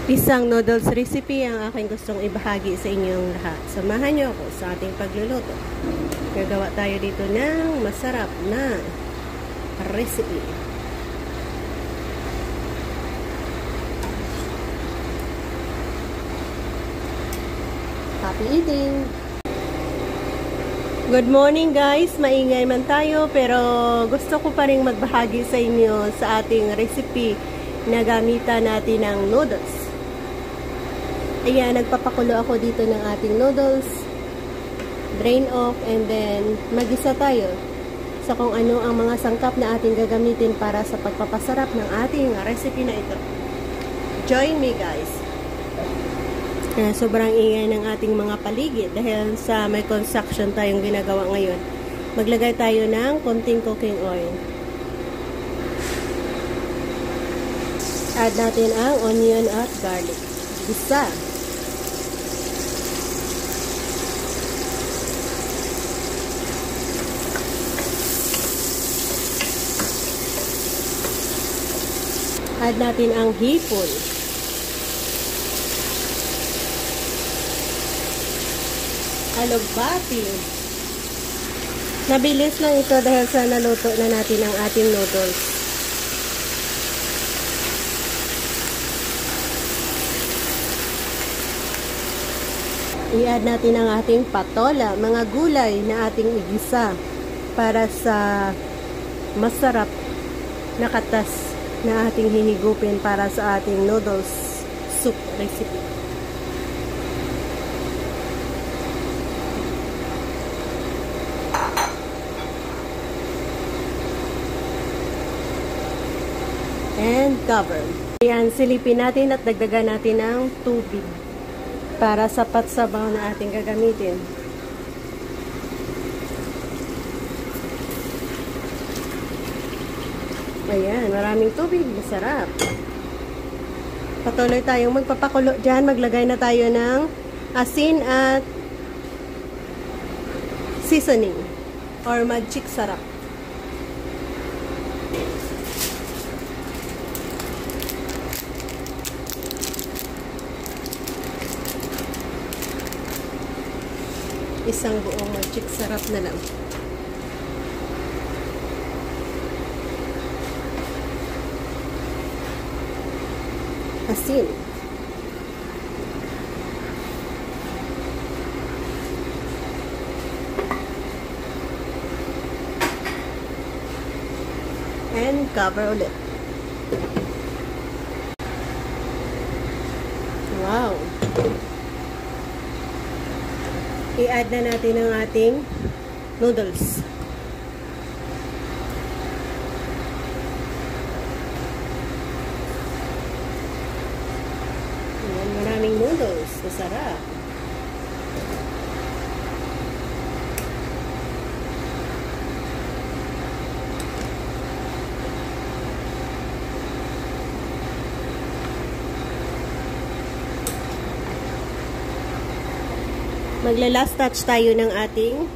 Isang noodles recipe ang aking gustong ibahagi sa inyong lahat. Samahan niyo ako sa ating pagluluto. Gagawa tayo dito ng masarap na recipe. Happy eating! Good morning guys! Maingay man tayo pero gusto ko pa rin magbahagi sa inyo sa ating recipe na gamitan natin ng noodles. Ayan, nagpapakulo ako dito ng ating noodles. Drain off and then magisa tayo sa kung ano ang mga sangkap na ating gagamitin para sa pagpapasarap ng ating recipe na ito. Join me guys! Sobrang ingay ng ating mga paligid dahil sa may construction tayong ginagawa ngayon. Maglagay tayo ng konting cooking oil. Add natin ang onion at garlic. Isa. Add natin ang hipon. Alugbati. Nabilis lang ito dahil sa naluto na natin ang ating noodles. I-add natin ang ating patola, mga gulay na ating igisa para sa masarap na katas na ating hinigupin para sa ating noodles soup recipe. And cover. Ayan, silipin natin at dagdagan natin ng tubig para sapat sabaw na ating gagamitin. Ayan, maraming tubig. Masarap. Patuloy tayong magpapakulo dyan. Maglagay na tayo ng asin at seasoning or magic sarap. Isang buong magic sarap na lang. Asin. And cover ulit. Wow! I-add na natin ang ating noodles. Ayan, maraming noodles. Masarap. Magla-last touch tayo ng ating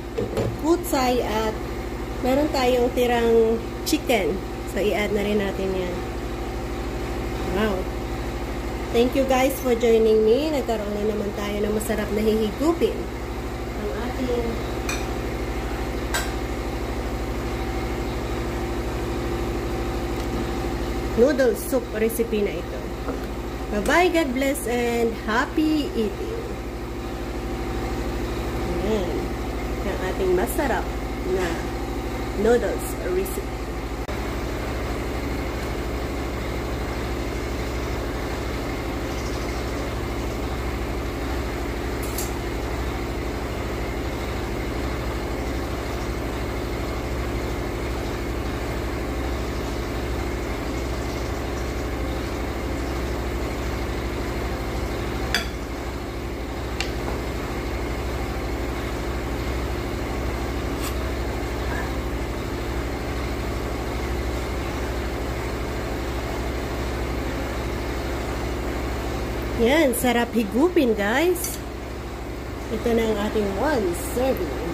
kutsay at meron tayong tirang chicken. So, i-add na rin natin yan. Wow! Thank you guys for joining me. Nagkaroon na naman tayo ng masarap na hihigupin. Ang ating noodle soup recipe na ito. Bye-bye, God bless, and happy eating! Ayan, ang ating masarap na noodles recipe. Yan, sarap higupin guys. Ito na ang ating one serving.